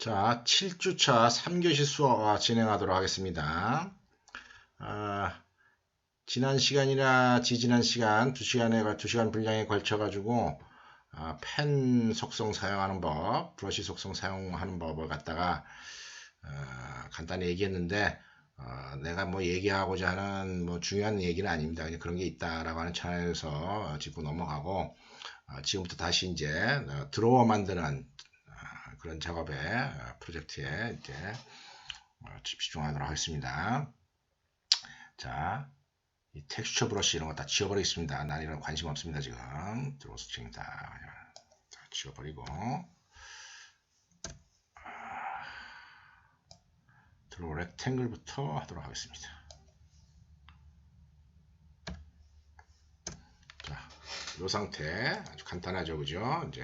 자, 7주차 3교시 수업 진행하도록 하겠습니다. 지난 시간이나 지지난 시간 2시간 분량에 걸쳐가지고 펜 속성 사용하는 법, 브러쉬 속성 사용하는 법을 갖다가 간단히 얘기했는데 내가 뭐 얘기하고자 하는 뭐 중요한 얘기는 아닙니다. 그냥 그런 게 있다라고 하는 차원에서 짚고 넘어가고 지금부터 다시 이제 드로워 만드는 그런 작업에 프로젝트에 이제 집중하도록 하겠습니다. 자, 이 텍스처 브러쉬 이런 거 다 지워버리겠습니다. 난 이런 관심 없습니다. 지금 드로우 스트링 다 지워버리고 드로우 렉탱글부터 하도록 하겠습니다. 자, 이 상태 아주 간단하죠, 그죠? 이제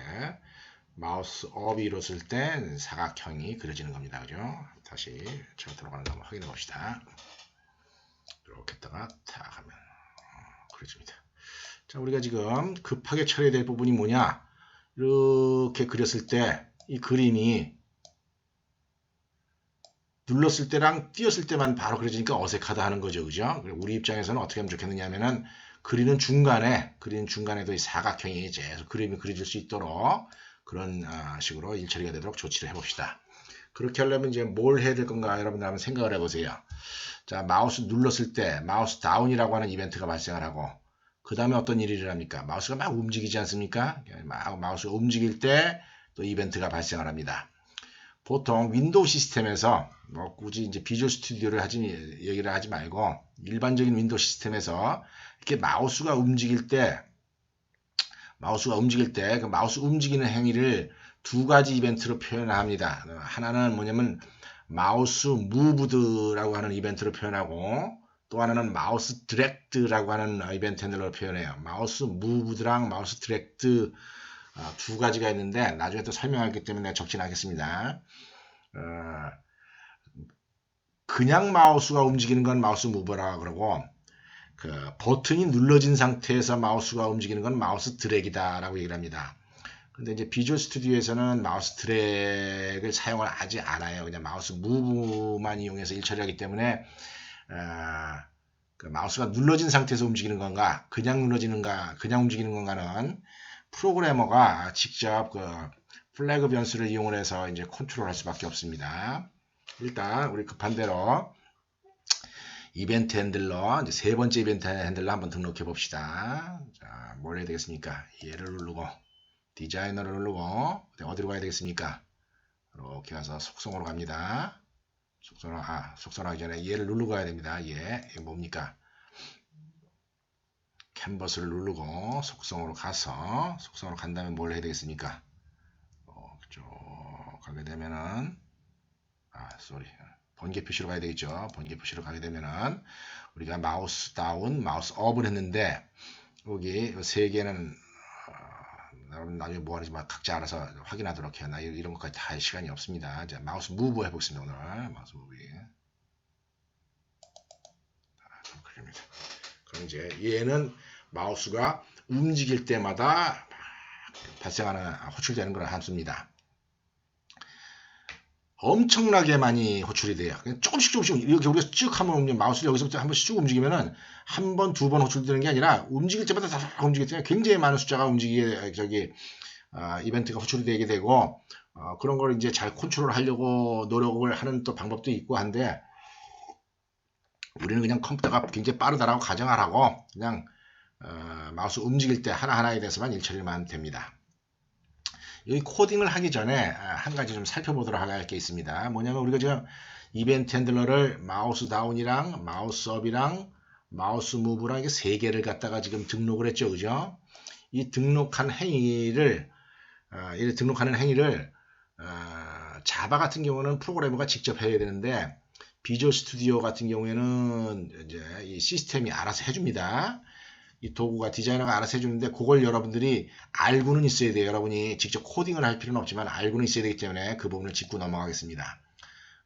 마우스 업이 이뤘을 때 사각형이 그려지는 겁니다. 그죠? 다시 제가 들어가는 거 한번 확인해 봅시다. 이렇게 했다가 탁 하면 그려집니다. 자, 우리가 지금 급하게 처리해야 될 부분이 뭐냐? 이렇게 그렸을 때 이 그림이 눌렀을 때랑 띄었을 때만 바로 그려지니까 어색하다 하는 거죠. 그죠? 우리 입장에서는 어떻게 하면 좋겠느냐면은 그리는 중간에도 이 사각형이 계속 그림이 그려질 수 있도록 그런 식으로 일처리가 되도록 조치를 해봅시다. 그렇게 하려면 이제 뭘 해야 될 건가 여러분들 한번 생각을 해보세요. 자, 마우스 눌렀을 때 마우스 다운이라고 하는 이벤트가 발생을 하고 그 다음에 어떤 일이 일어납니까? 마우스가 막 움직이지 않습니까? 마우스가 움직일 때 또 이벤트가 발생을 합니다. 보통 윈도우 시스템에서 뭐 굳이 이제 비주얼 스튜디오를 얘기를 하지 말고 일반적인 윈도우 시스템에서 이렇게 마우스가 움직일 때 그 마우스 움직이는 행위를 두 가지 이벤트로 표현합니다. 하나는 뭐냐면 마우스 무브드라고 하는 이벤트로 표현하고 또 하나는 마우스 드래그드라고 하는 이벤트 핸들로 표현해요. 마우스 무브드랑 마우스 드래그드 두 가지가 있는데 나중에 또 설명하기 때문에 적진 않겠습니다. 그냥 마우스가 움직이는 건 마우스 무브라고 그러고 그 버튼이 눌러진 상태에서 마우스가 움직이는 건 마우스 드래기다라고 얘기를 합니다. 근데 이제 비주얼 스튜디오에서는 마우스 드래그를 사용을 하지 않아요. 그냥 마우스 무브만 이용해서 일처리하기 때문에 그 마우스가 눌러진 상태에서 움직이는 건가, 그냥 움직이는 건가는 프로그래머가 직접 그 플래그 변수를 이용을 해서 이제 컨트롤할 수밖에 없습니다. 일단 우리 급한 대로 이벤트 핸들러, 이제 세 번째 이벤트 핸들러 한번 등록해 봅시다. 자, 뭘 해야 되겠습니까? 얘를 누르고 디자이너를 누르고 어디로 가야 되겠습니까? 이렇게 가서 속성으로 갑니다. 속성으로 하기 전에 얘를 누르고 가야 됩니다. 얘 뭡니까? 캔버스를 누르고 속성으로 가서 속성으로 간 다음에 뭘 해야 되겠습니까? 쭉 가게 되면은 번개 표시로 가야 되겠죠. 번개 표시로 가게 되면은 우리가 마우스 다운, 마우스 업을 했는데 여기 세 개는 여러분 나중에 뭐 하는지 각자 알아서 확인하도록 해요. 나 이런 것까지 다 할 시간이 없습니다. 이제 마우스 무브 해보겠습니다. 오늘 마우스 무브. 그럼 이제 얘는 마우스가 움직일 때마다 발생하는 호출되는 그런 함수입니다. 엄청나게 많이 호출이 돼요. 그냥 조금씩 이렇게 우리가 쭉 하면 마우스를 여기서부터 한 번씩 쭉 움직이면은 한 번, 두 번 호출되는 게 아니라 움직일 때마다 다 움직이기 때문에 굉장히 많은 숫자가 이벤트가 호출이 되게 되고 그런 걸 이제 잘 컨트롤 하려고 노력을 하는 또 방법도 있고 한데 우리는 그냥 컴퓨터가 굉장히 빠르다라고 가정을 하고 그냥 마우스 움직일 때 하나하나에 대해서만 일처리만 하면 됩니다. 여기 코딩을 하기 전에 한 가지 좀 살펴보도록 할 게 있습니다. 뭐냐면 우리가 지금 이벤트 핸들러를 마우스 다운이랑 마우스 업이랑 마우스 무브랑 이게 세 개를 갖다가 지금 등록을 했죠. 그죠? 이 등록하는 행위를 자바 같은 경우는 프로그래머가 직접 해야 되는데 비주얼 스튜디오 같은 경우에는 이제 이 시스템이 알아서 해줍니다. 이 도구가 디자이너가 알아서 해주는데 그걸 여러분들이 알고는 있어야 돼요. 여러분이 직접 코딩을 할 필요는 없지만 알고는 있어야 되기 때문에 그 부분을 짚고 넘어가겠습니다.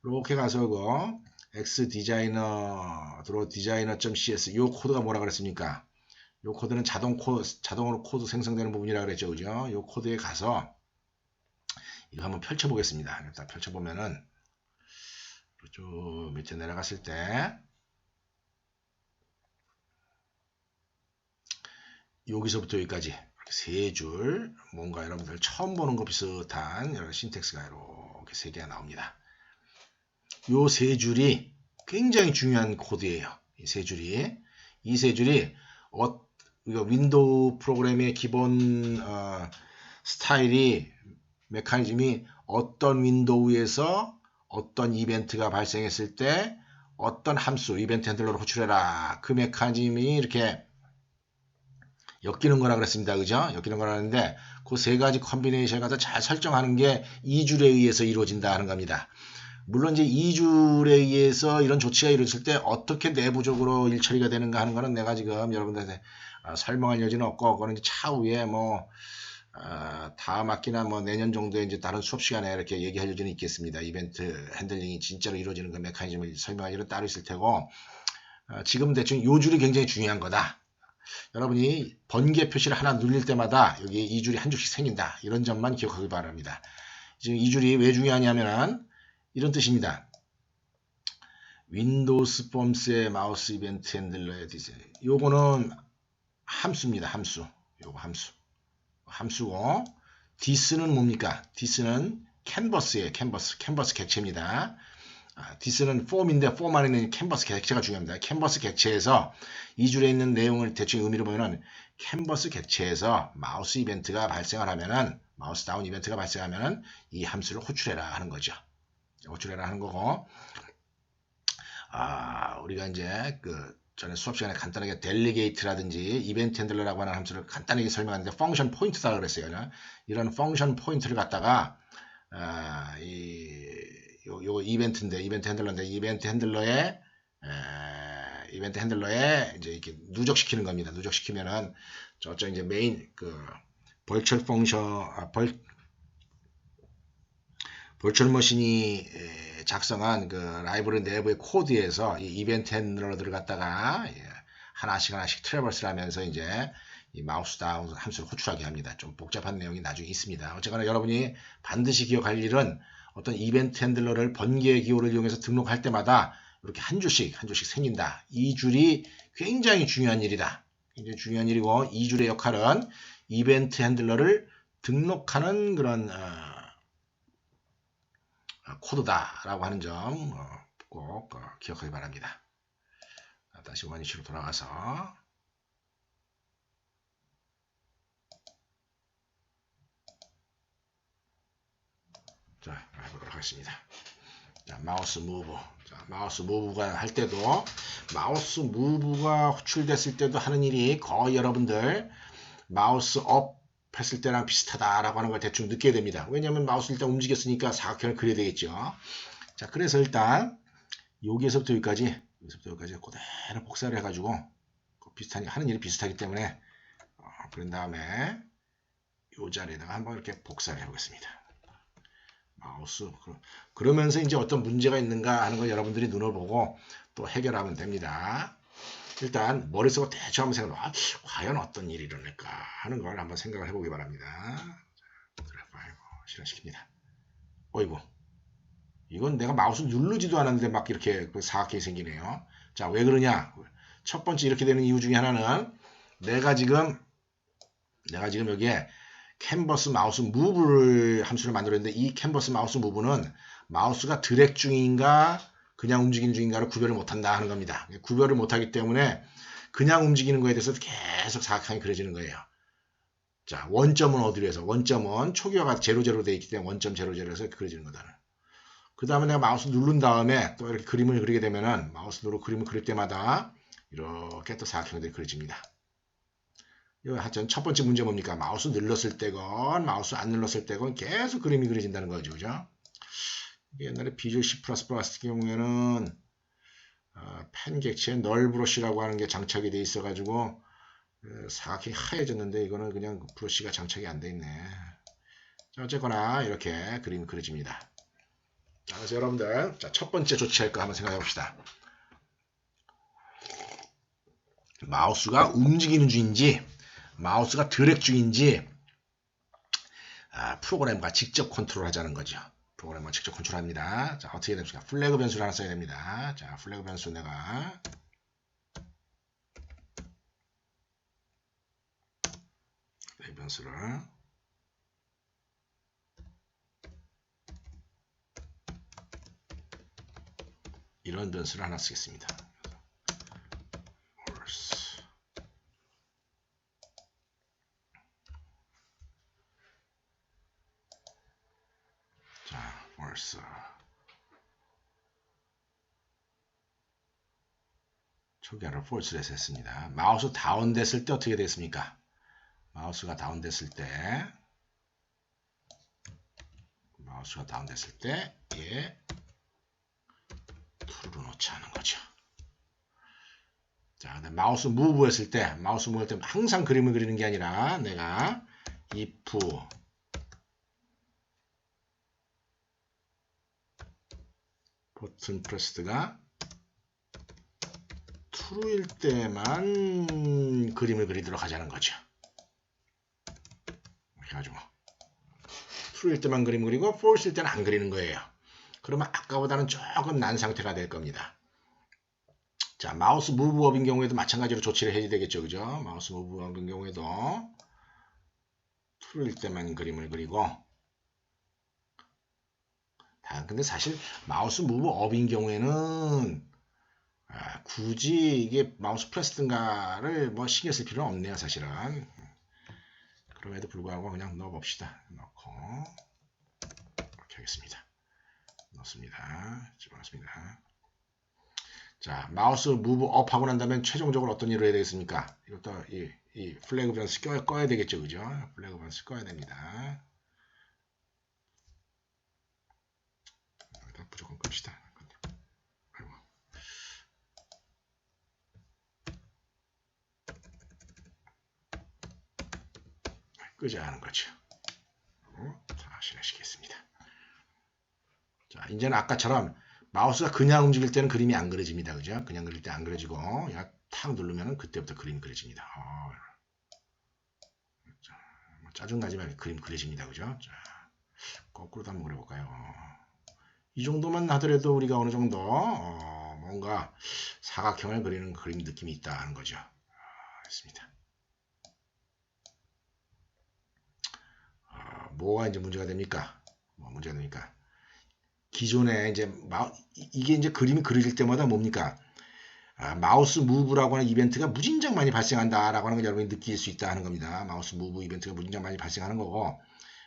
이렇게 가서 x 디자이너 들어 디자이너.cs 이 코드가 뭐라 그랬습니까? 이 코드는 자동으로 코드 생성되는 부분이라 그랬죠. 그죠? 이 코드에 가서 이거 한번 펼쳐보겠습니다. 일단 펼쳐보면은 쭉 밑에 내려갔을 때 여기서부터 여기까지 세 줄, 뭔가 여러분들 처음 보는 거 비슷한 여러 신텍스가 이렇게 세 개가 나옵니다. 요 세 줄이 굉장히 중요한 코드예요. 이 세 줄이 이거 윈도우 프로그램의 기본 스타일이 메커니즘이 어떤 윈도우에서 어떤 이벤트가 발생했을 때 어떤 함수, 이벤트 핸들러를 호출해라. 그 메커니즘이 이렇게 엮이는 거라 그랬습니다. 그죠? 엮이는 거라는데 그 세 가지 컨비네이션을 갖다 잘 설정하는 게 2줄에 의해서 이루어진다 하는 겁니다. 물론 이제 2줄에 의해서 이런 조치가 이루어질 때 어떻게 내부적으로 일처리가 되는가 하는 거는 내가 지금 여러분들한테 설명할 여지는 없고, 그거는 이제 차후에 뭐 다음 학기나 뭐 내년 정도에 이제 다른 수업 시간에 이렇게 얘기할 여지는 있겠습니다. 이벤트 핸들링이 진짜로 이루어지는 그 메커니즘을 설명할 일은 따로 있을 테고, 지금 대충 요 줄이 굉장히 중요한 거다. 여러분이 번개 표시를 하나 눌릴 때마다 여기 이 줄이 한 줄씩 생긴다. 이런 점만 기억하기 바랍니다. 지금 이 줄이 왜 중요하냐면은 이런 뜻입니다. 윈도우스 폼스의 마우스 이벤트 핸들러의 디자인. 요거는 함수입니다. 함수. 요거 함수고, 디스는 뭡니까? 디스는 캔버스예요. 캔버스 객체입니다. 디스는 폼인데 폼 안에 있는 캔버스 객체가 중요합니다. 캔버스 객체에서 이 줄에 있는 내용을 대충 의미를 보면은 캔버스 객체에서 마우스 이벤트가 발생을 하면은, 마우스 다운 이벤트가 발생하면은 이 함수를 호출해라 하는 거죠. 호출해라 하는 거고, 우리가 이제 전에 수업 시간에 간단하게 델리게이트라든지 이벤트 핸들러라고 하는 함수를 간단하게 설명하는데 펑션 포인트다 그랬어요. 이런 펑션 포인트를 갖다가 요거 이벤트인데, 이벤트 핸들러인데, 이벤트 핸들러에 이제 이렇게 누적시키는 겁니다. 누적시키면은 저쪽 이제 메인 벌추얼 펑션, 벌추얼 머신이 작성한 라이브러리 내부의 코드에서 이 이벤트 핸들러들을 갖다가 하나씩 트래버스를 하면서 이제 이 마우스 다운 함수를 호출하게 합니다. 좀 복잡한 내용이 나중에 있습니다. 어쨌거나 여러분이 반드시 기억할 일은 어떤 이벤트 핸들러를 번개 기호를 이용해서 등록할 때마다 이렇게 한 줄씩 생긴다. 이 줄이 굉장히 중요한 일이다. 굉장히 중요한 일이고, 이 줄의 역할은 이벤트 핸들러를 등록하는 그런 코드다라고 하는 점 꼭 기억하기 바랍니다. 다시 원위치로 돌아가서 자, 해보도록 하겠습니다. 자, 마우스 무브. 자, 마우스 무브가 할 때도, 마우스 무브가 호출됐을 때도 하는 일이 거의 여러분들 마우스 업 했을 때랑 비슷하다라고 하는 걸 대충 느끼게 됩니다. 왜냐하면 마우스 일단 움직였으니까 사각형을 그려야 되겠죠. 자, 그래서 일단 여기에서부터 여기까지 그대로 복사를 해가지고 비슷하니 하는 일이 비슷하기 때문에 그런 다음에 이 자리에다가 한번 이렇게 복사를 해보겠습니다. 마우스. 그러면서 이제 어떤 문제가 있는가 하는 걸 여러분들이 눈을 보고 또 해결하면 됩니다. 일단 머릿속으로 대충 한번 생각해, 과연 어떤 일이 일어날까 하는 걸 한번 생각을 해보기 바랍니다. 드래프 실행시킵니다. 어이구, 이건 내가 마우스 누르지도 않았는데 막 이렇게 사각형이 생기네요. 자, 왜 그러냐? 첫 번째 이렇게 되는 이유 중에 하나는 내가 지금 여기에 캔버스 마우스 무브를 함수를 만들었는데, 이 캔버스 마우스 무브는 마우스가 드래그 중인가 그냥 움직이는 중인가를 구별을 못한다 하는 겁니다. 구별을 못하기 때문에 그냥 움직이는 거에 대해서 계속 사각형이 그려지는 거예요. 자, 원점은 어디로 해서? 원점은 초기화가 00 되어 있기 때문에 원점 00에서 그려지는 거다. 그 다음에 내가 마우스 누른 다음에 또 이렇게 그림을 그리게 되면은, 마우스 누르고 그림을 그릴 때마다 이렇게 또 사각형들이 그려집니다. 하여튼 첫 번째 문제 뭡니까? 마우스 눌렀을 때건 마우스 안 눌렀을 때건 계속 그림이 그려진다는 거죠. 그죠? 옛날에 비주얼 C++ 같은 경우에는 펜 객체에 널 브러쉬라고 하는 게 장착이 돼 있어 가지고 사각형이 하얘졌는데, 이거는 그냥 브러쉬가 장착이 안 돼 있네. 자, 어쨌거나 이렇게 그림이 그려집니다. 자, 그래서 여러분들, 자, 첫 번째 조치할 거 한번 생각해 봅시다. 마우스가 움직이는 중인지, 마우스가 드래그 중인지, 프로그램과 직접 컨트롤하자는 거죠. 프로그램과 직접 컨트롤합니다. 자, 어떻게 됩니까? 플래그 변수를 하나 써야 됩니다. 자, 플래그 변수 내가 플래그 변수를 이런 변수를 하나 쓰겠습니다. 자, false. 초기화를 false로 했습니다. 마우스 다운됐을 때 어떻게 됐습니까? 마우스가 다운됐을 때 예, true로 놓지 않은 거죠. 자, 마우스 무브 했을 때 항상 그림을 그리는 게 아니라 내가 if 버튼 프레스드가 true일 때만 그림을 그리도록 하자는 거죠. 이렇게 가지고 true일 때만 그림 그리고 false일 때는 안 그리는 거예요. 그러면 아까보다는 조금 난 상태가 될 겁니다. 자, 마우스 무브업인 경우에도 마찬가지로 조치를 해야 되겠죠. 그죠? 마우스 무브업인 경우에도 true일 때만 그림을 그리고 근데 사실 마우스 무브업인 경우에는 굳이 이게 마우스 프레스든가를 뭐 신경 쓸 필요는 없네요. 사실은. 그럼에도 불구하고 그냥 넣어봅시다. 넣고 이렇게 하겠습니다. 넣습니다. 집어넣습니다. 자, 마우스 무브 업 하고 난 다음에 최종적으로 어떤 일을 해야 되겠습니까? 이것도 이 플래그 변수 꺼야 되겠죠. 그죠? 플래그 변수 꺼야 됩니다. 일단 무조건 끕시다. 아이고. 끄자 하는 거죠. 자, 실행시키겠습니다. 자, 이제는 아까처럼 마우스가 그냥 움직일 때는 그림이 안 그려집니다. 그죠? 그냥 그릴 때 안 그려지고, 탁 누르면 그때부터 그림이 그려집니다. 짜증나지 말고 그림 그려집니다. 그죠? 자, 거꾸로도 한번 그려볼까요? 이 정도만 하더라도 우리가 어느 정도, 뭔가 사각형을 그리는 그림 느낌이 있다 하는 거죠. 됐습니다. 뭐가 이제 문제가 됩니까? 문제가 됩니까? 기존에 이게 이제 그림이 그려질 때마다 뭡니까? 마우스 무브라고 하는 이벤트가 무진장 많이 발생한다라고 하는 걸 여러분이 느낄 수 있다 하는 겁니다. 마우스 무브 이벤트가 무진장 많이 발생하는 거고,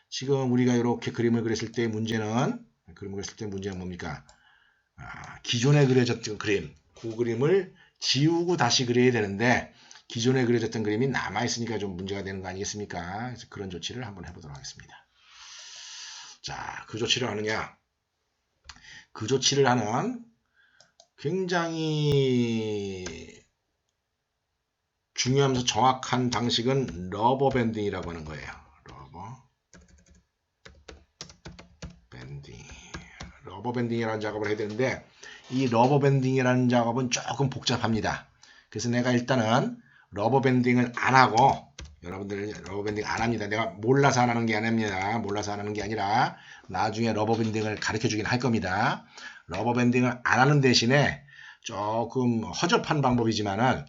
지금 우리가 이렇게 그림을 그렸을 때 문제는 뭡니까? 기존에 그려졌던 그림, 그 그림을 지우고 다시 그려야 되는데 기존에 그려졌던 그림이 남아있으니까 좀 문제가 되는 거 아니겠습니까? 그래서 그런 조치를 한번 해보도록 하겠습니다. 자, 그 조치를 하느냐? 그 조치를 하는 굉장히 중요하면서 정확한 방식은 러버 밴딩이라고 하는 거예요. 러버 밴딩이라는 작업을 해야 되는데 이 러버 밴딩이라는 작업은 조금 복잡합니다. 그래서 내가 일단은 러버 밴딩을 안 하고, 여러분들 러버 밴딩 안 합니다. 내가 몰라서 안 하는 게 아닙니다. 몰라서 안 하는 게 아니라 나중에 러버 밴딩을 가르쳐 주긴 할 겁니다. 러버 밴딩을 안 하는 대신에 조금 허접한 방법이지만은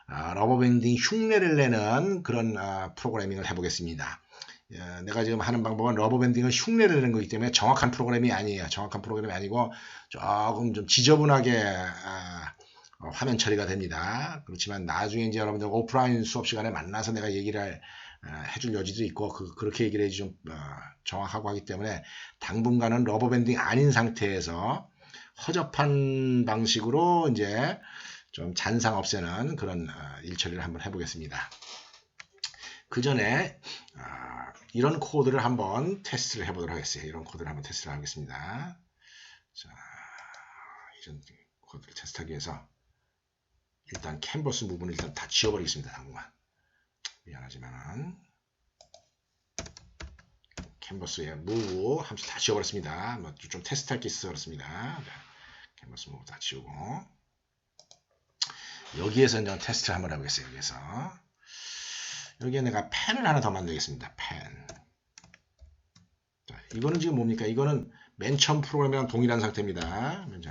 러버 밴딩 흉내를 내는 그런 프로그래밍을 해보겠습니다. 내가 지금 하는 방법은 러버 밴딩을 흉내를 내는 거기 때문에 정확한 프로그램이 아니에요. 정확한 프로그램이 아니고 조금 좀 지저분하게 화면 처리가 됩니다. 그렇지만 나중에 이제 여러분들 오프라인 수업 시간에 만나서 내가 얘기를 해줄 여지도 있고 그렇게 얘기를 해야지 좀 정확하고 하기 때문에 당분간은 러버 밴딩 아닌 상태에서 허접한 방식으로 이제 좀 잔상 없애는 그런 일처리를 한번 해보겠습니다. 그 전에 이런 코드를 한번 테스트를 해보도록 하겠어요. 이런 코드를 한번 테스트를 하겠습니다. 자, 이런 코드를 테스트하기 위해서 일단 캔버스 부분을 일단 다 지워버리겠습니다. 당분간. 미안하지만 캔버스에 move 함수 다 지워버렸습니다. 좀 테스트할 게 있어서 그렇습니다. 캔버스 move 다 지우고 여기에서 이제 테스트를 한번 해보겠어요. 여기에 내가 펜을 하나 더 만들겠습니다. 펜. 이거는 지금 뭡니까? 이거는 맨 처음 프로그램이랑 동일한 상태입니다. 먼저.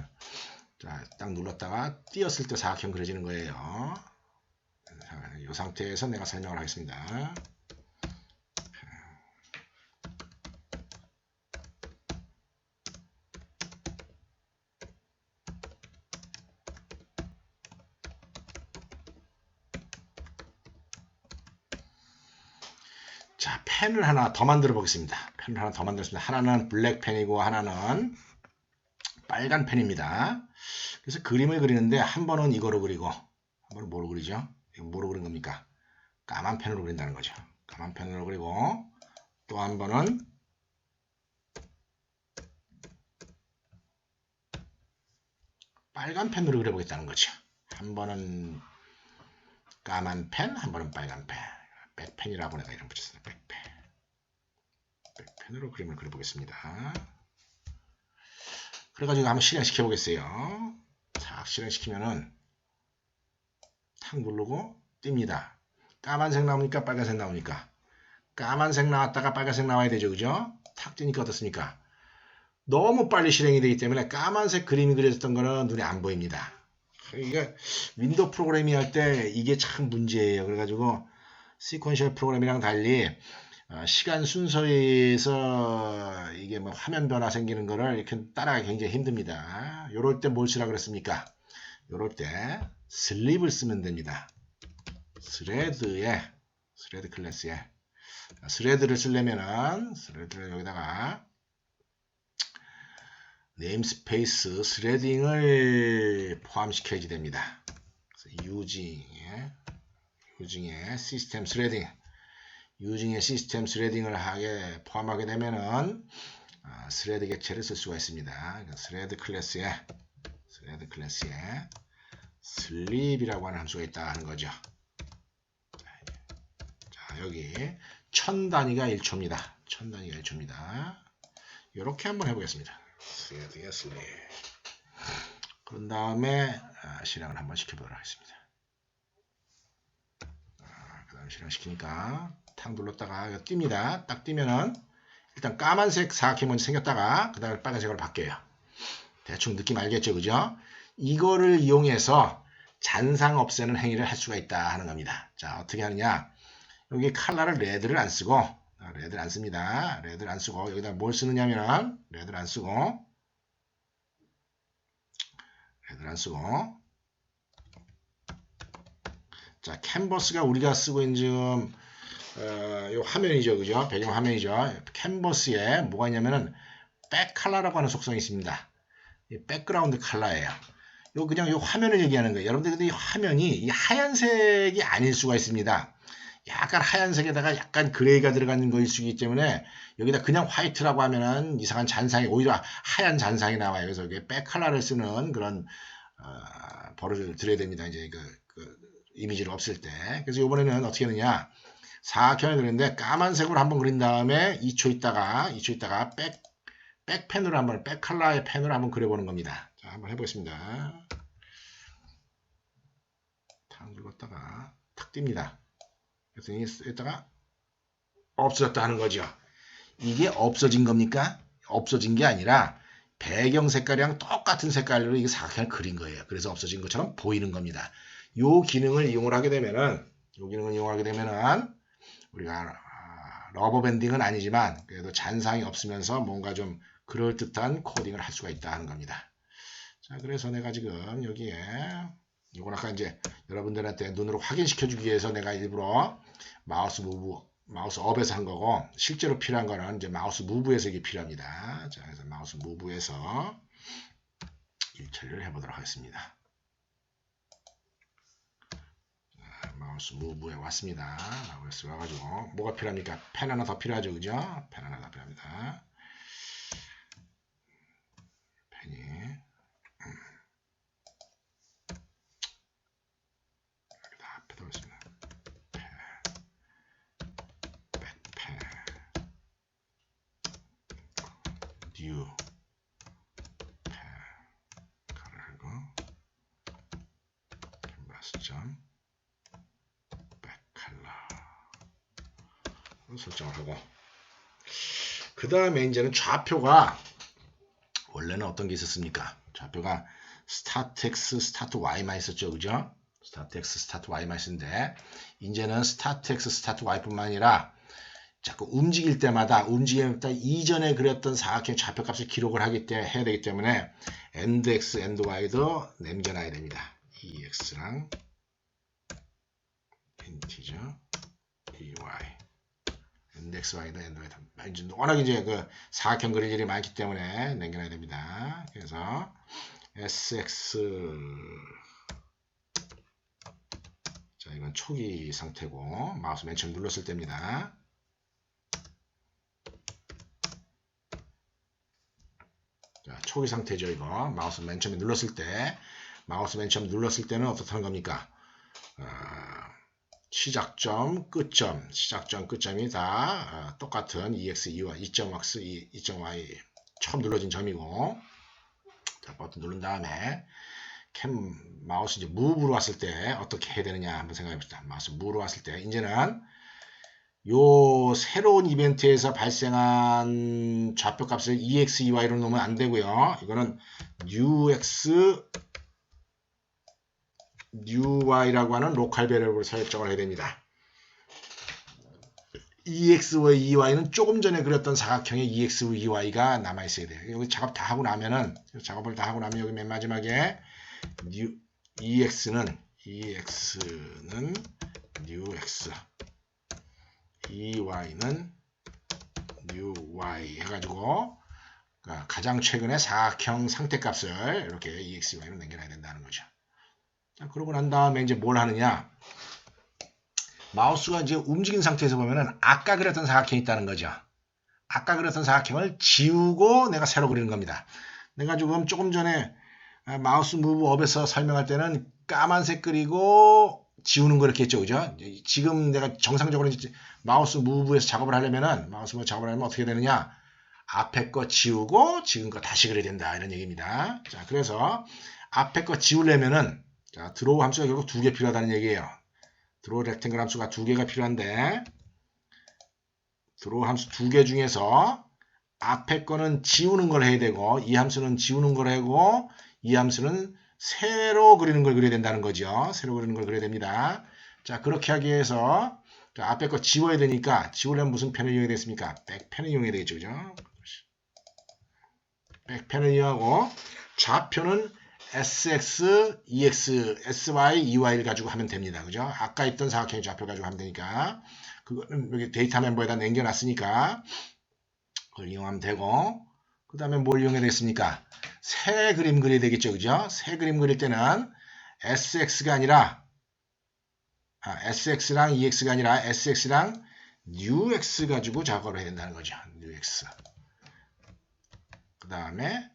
자, 딱 눌렀다가 띄었을 때 사각형 그려지는 거예요. 이 상태에서 내가 설명을 하겠습니다. 자, 펜을 하나 더 만들어 보겠습니다. 펜을 하나 더 만들었습니다. 하나는 블랙펜이고 하나는 빨간 펜입니다. 그래서 그림을 그리는데 한 번은 이거로 그리고 한 번은 뭐로 그리죠? 이거 뭐로 그린 겁니까? 까만 펜으로 그린다는 거죠. 까만 펜으로 그리고 또 한 번은 빨간 펜으로 그려보겠다는 거죠. 한 번은 까만 펜, 한 번은 빨간 펜. 백펜이라고 내가 이름 붙였습니다. 백펜. 백펜으로 그림을 그려보겠습니다. 그래가지고 한번 실행시켜 보겠어요. 자, 실행시키면은 탁 누르고 띱니다. 까만색 나오니까 빨간색 나오니까 까만색 나왔다가 빨간색 나와야 되죠. 그죠? 탁 뜨니까 어떻습니까? 너무 빨리 실행이 되기 때문에 까만색 그림이 그려졌던 거는 눈에 안 보입니다. 이게 윈도우 프로그래밍 할 때 이게 참 문제예요. 그래가지고 시퀀셜 프로그래밍이랑 달리 시간 순서에서 이게 뭐 화면 변화 생기는 거를 이렇게 따라가기 굉장히 힘듭니다. 요럴 때 뭘 쓰라 그랬습니까? 요럴 때 슬립을 쓰면 됩니다. 스레드 클래스에 스레드를 쓰려면은 스레드를 여기다가 네임스페이스 스레딩을 포함시켜야지 됩니다. 유징의 시스템 스레딩 유징의 시스템 스레딩을 포함하게 되면은 스레드 객체를 쓸 수가 있습니다. 스레드 클래스에 슬립이라고 하는 함수가 있다 하는 거죠. 자, 여기 1000단위가 1초입니다. 1000단위가 1초입니다. 이렇게 한번 해보겠습니다. 스레드의 슬립. 그런 다음에 실행을 한번 시켜보도록 하겠습니다. 그 다음에 실행시키니까 탁 눌렀다가 띱니다. 딱 띄면은 일단 까만색 사각형이 먼저 생겼다가 그 다음에 빨간색으로 바뀌어요. 대충 느낌 알겠죠? 그죠? 이거를 이용해서 잔상 없애는 행위를 할 수가 있다 하는 겁니다. 자, 어떻게 하느냐? 여기 컬러를 레드를 안 쓰고 레드를 안 씁니다. 레드를 안 쓰고 여기다 뭘 쓰느냐면 레드를 안 쓰고 자, 캔버스가 우리가 쓰고 있는 지금 요 화면이죠. 그죠? 배경 화면이죠. 캔버스에 뭐가 있냐면은 백 컬러라고 하는 속성이 있습니다. 백그라운드 컬러예요. 요 그냥 요 화면을 얘기하는 거예요. 여러분들 근데 이 화면이 이 하얀색이 아닐 수가 있습니다. 약간 하얀색에다가 약간 그레이가 들어가는 거일 수 있기 때문에 여기다 그냥 화이트라고 하면은 이상한 잔상이 오히려 하얀 잔상이 나와요. 그래서 이게 백 컬러를 쓰는 그런 버릇을 들여야 됩니다. 이제 그 이미지를 없앨 때. 그래서 이번에는 어떻게 하느냐? 사각형을 그리는데 까만색으로 한번 그린 다음에 2초 있다가 백펜으로 한번 백 컬러의 펜으로 한번 그려보는 겁니다. 자, 한번 해보겠습니다. 탁 눌렀다가 탁 띱니다. 그랬더니 여기다가 없어졌다 하는 거죠. 이게 없어진 겁니까? 없어진 게 아니라 배경 색깔이랑 똑같은 색깔로 이게 사각형을 그린 거예요. 그래서 없어진 것처럼 보이는 겁니다. 요 기능을 이용을 하게 되면은 우리가 러버 밴딩은 아니지만 그래도 잔상이 없으면서 뭔가 좀 그럴듯한 코딩을 할 수가 있다 하는 겁니다. 자, 그래서 내가 지금 여기에 이건 아까 이제 여러분들한테 눈으로 확인시켜 주기 위해서 내가 일부러 마우스 업에서 한 거고 실제로 필요한 거는 이제 마우스 무브에서 이게 필요합니다. 자, 그래서 마우스 무브에서 일처리를 해보도록 하겠습니다. 마우스 무브에 왔습니다. 마우스 와가지고 뭐가 필요합니까? 펜 하나 더 필요하죠, 그죠? 펜 하나 더 필요합니다. 펜이 여기다 앞에다 오겠습니다. 백펜 뉴 펜 가르고 캔버스점 설정을 하고 그 다음에 이제는 좌표가 원래는 어떤 게 있었습니까? 좌표가 스타트 X, 스타트 Y만 있었죠. 그죠? 스타트 X, 스타트 Y만 있었는데 이제는 스타트 X, 스타트 Y뿐만 아니라 자꾸 움직일 때마다 이전에 그렸던 사각형 좌표값을 기록을 해야 되기 때문에 end X, end Y도 남겨놔야 됩니다. EX랑 인티저 EY end X, Y도 end Y도 워낙 이제 그 사각형 그릴 일이 많기 때문에 남겨놔야 됩니다. 그래서 SX 자 이건 초기 상태고 마우스 맨 처음 눌렀을 때입니다. 자, 초기 상태죠 이거. 마우스 맨 처음에 눌렀을 때는 어떻다는 겁니까? 시작점, 끝점이 다 똑같은 EX, EY, 2.X, 2.Y 처음 눌러진 점이고 자, 버튼 누른 다음에 마우스 이제 무브로 왔을 때 어떻게 해야 되느냐 한번 생각해 봅시다. 마우스 무브로 왔을 때 이제는 요 새로운 이벤트에서 발생한 좌표 값을 EX, EY로 놓으면 안 되고요. 이거는 NewX, NewY라고 하는 로컬 베리어블을 설정을 해야 됩니다. EX와 EY는 조금 전에 그렸던 사각형의 EX, EY가 남아 있어야 돼요. 여기 작업을 다 하고 나면 여기 맨 마지막에 EX는 NewX, EY는 NewY 해가지고 가장 최근의 사각형 상태값을 이렇게 EX, EY로 남겨놔야 된다는 거죠. 자, 그러고 난 다음에 이제 뭘 하느냐? 마우스가 이제 움직인 상태에서 보면은 아까 그렸던 사각형이 있다는 거죠. 아까 그렸던 사각형을 지우고 내가 새로 그리는 겁니다. 내가 조금 전에 마우스 무브 업에서 설명할 때는 까만색 그리고 지우는 거 이렇게 했죠. 그죠? 지금 내가 정상적으로 마우스 무브에서 작업을 하려면 어떻게 되느냐? 앞에 거 지우고 지금 거 다시 그려야 된다. 이런 얘기입니다. 자, 그래서 앞에 거 지우려면은 자, 드로우 함수가 결국 2개 필요하다는 얘기예요. 드로우 렉탱글 함수가 2개가 필요한데 드로우 함수 2개 중에서 앞에 거는 지우는 걸 해야 되고 이 함수는 지우는 걸 하고 이 함수는 새로 그리는 걸 그려야 된다는 거죠. 새로 그리는 걸 그려야 됩니다. 자, 그렇게 하기 위해서 자, 앞에 거 지워야 되니까 지우려면 무슨 펜을 이용해야 되겠습니까? 백펜을 이용해야 되겠죠. 그죠? 백펜을 이용하고 좌표는 SX, EX, SY, EY를 가지고 하면 됩니다. 그죠? 아까 있던 사각형의 좌표 가지고 하면 되니까 그거는 여기 데이터 멤버에다 남겨놨으니까 그걸 이용하면 되고 그 다음에 뭘 이용해야 되겠습니까? 새 그림 그려야 되겠죠. 그죠? 새 그림 그릴 때는 SX가 아니라 SX랑 EX가 아니라 SX랑 NewX 가지고 작업을 해야 된다는 거죠. NewX. 그 다음에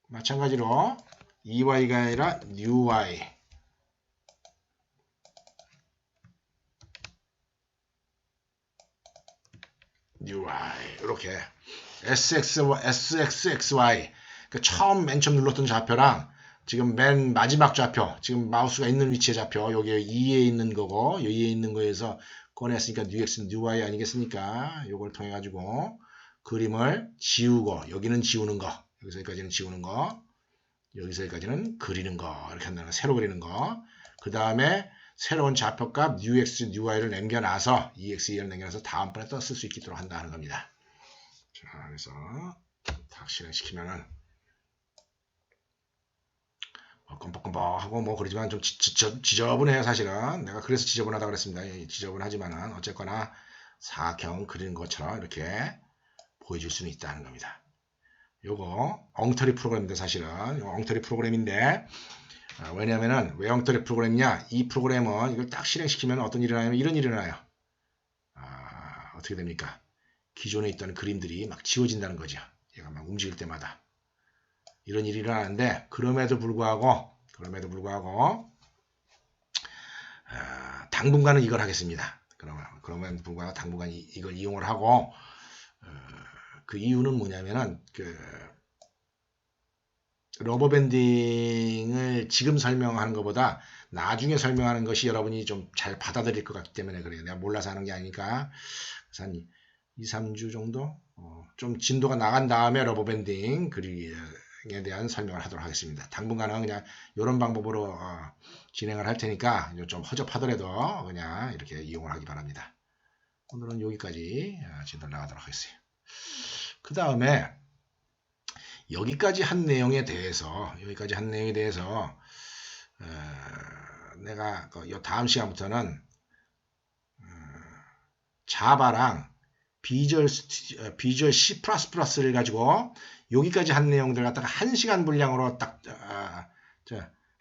마찬가지로 EY가 아니라 NewY. 이렇게 SXXY 맨 처음 눌렀던 좌표랑 지금 맨 마지막 좌표 지금 마우스가 있는 위치의 좌표 여기 2에 있는 거고 여기에 있는 거에서 꺼냈으니까 NewX, NewY 아니겠습니까? 요걸 통해 가지고 그림을 지우고 여기는 지우는 거 여기서 여기까지는 지우는 거 여기서 여기까지는 그리는 거 이렇게 한다는 거 새로 그리는 거 그 다음에 새로운 좌표값 NewX, NewY를 남겨놔서 EX, EY를 남겨놔서 다음번에 또 쓸 수 있도록 한다는 겁니다. 자, 그래서 딱 실행시키면은 껌뻑껌뻑하고 뭐 그러지만 좀 지저분해요. 사실은 내가 그래서 지저분하다고 그랬습니다. 지저분하지만은 어쨌거나 사각형 그리는 것처럼 이렇게 보여줄 수는 있다는 겁니다. 요거 엉터리 프로그램입니다. 사실은 요거 엉터리 프로그램인데 왜냐면은 왜 엉터리 프로그램이냐? 이 프로그램은 이걸 딱 실행시키면 어떤 일이 일어나냐면 이런 일이 일어나요. 어떻게 됩니까? 기존에 있던 그림들이 막 지워진다는 거죠. 얘가 막 움직일 때마다 이런 일이 일어나는데 그럼에도 불구하고 당분간은 이걸 하겠습니다. 그러면 불구하고 당분간 이걸 이용을 하고 그 이유는 뭐냐면은 러버밴딩을 지금 설명하는 것보다 나중에 설명하는 것이 여러분이 좀 잘 받아들일 것 같기 때문에 그래요. 내가 몰라서 하는 게 아니니까. 그래서 한 2, 3주 정도 좀 진도가 나간 다음에 러버밴딩 그리에 대한 설명을 하도록 하겠습니다. 당분간은 그냥 이런 방법으로 진행을 할 테니까 좀 허접하더라도 그냥 이렇게 이용을 하기 바랍니다. 오늘은 여기까지 진도를 나가도록 하겠어요. 그 다음에 여기까지 한 내용에 대해서 내가 다음 시간부터는 자바랑 비주얼 C++를 가지고 여기까지 한 내용들 갖다가 1시간 분량으로 딱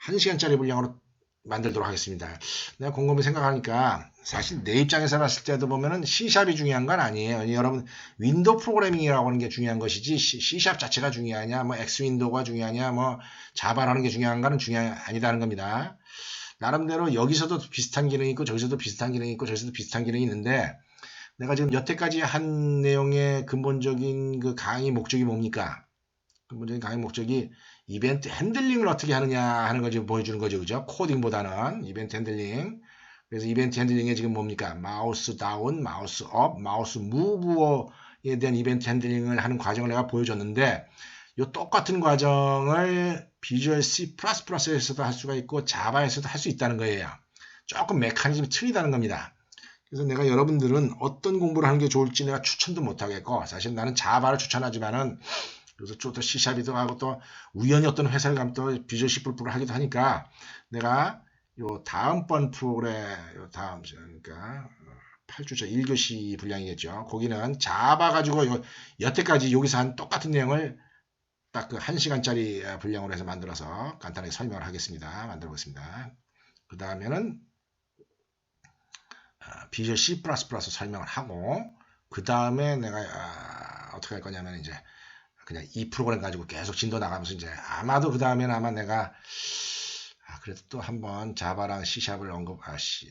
1시간짜리 분량으로 만들도록 하겠습니다. 내가 곰곰이 생각하니까 사실 내 입장에서 봤을 때도 보면은 C샵이 중요한 건 아니에요. 여러분 윈도우 프로그래밍이라고 하는 게 중요한 것이지 C샵 자체가 중요하냐 뭐 X윈도우가 중요하냐 뭐 자바라는 게 중요한 거는 아니다는 겁니다. 나름대로 여기서도 비슷한 기능이 있고 저기서도 비슷한 기능이 있고 저기서도 비슷한 기능이 있는데 내가 지금 여태까지 한 내용의 근본적인 그 강의 목적이 뭡니까? 근본적인 강의 목적이 이벤트 핸들링을 어떻게 하느냐 하는 걸 지금 보여주는 거죠. 그죠? 코딩보다는 이벤트 핸들링. 그래서 이벤트 핸들링에 지금 뭡니까? 마우스 다운, 마우스 업, 마우스 무브에 대한 이벤트 핸들링을 하는 과정을 내가 보여줬는데 이 똑같은 과정을 비주얼 C++에서도 할 수가 있고 자바에서도 할 수 있다는 거예요. 조금 메커니즘이 틀리다는 겁니다. 그래서 내가 여러분들은 어떤 공부를 하는 게 좋을지 내가 추천도 못하겠고 사실 나는 자바를 추천하지만은 그래서 또 C샵이도 하고 또 우연히 어떤 회사를 가면 또 비주얼 C++를 하기도 하니까 내가 요 다음번 프로그램 요 다음 그러니까 8주차 1교시 분량이겠죠. 거기는 자바 가지고 여태까지 여기서 한 똑같은 내용을 딱 그 1시간짜리 분량으로 해서 만들어서 간단하게 설명을 하겠습니다. 만들어 보겠습니다. 그 다음에는 비주얼 C++ 설명을 하고 그 다음에 내가 어떻게 할 거냐면 이제 그냥 이 프로그램 가지고 계속 진도 나가면서 이제 아마도 그 다음에는 아마 내가 그래도 또 한번 자바랑 C샵을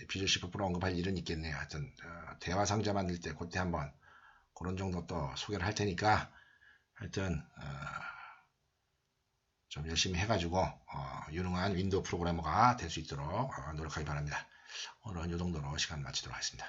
비주얼 C++ 언급할 일은 있겠네요. 하여튼 대화 상자 만들 때 그때 한번 그런 정도 또 소개를 할 테니까 하여튼 좀 열심히 해가지고 유능한 윈도우 프로그래머가 될 수 있도록 노력하기 바랍니다. 오늘은 이 정도로 시간 마치도록 하겠습니다.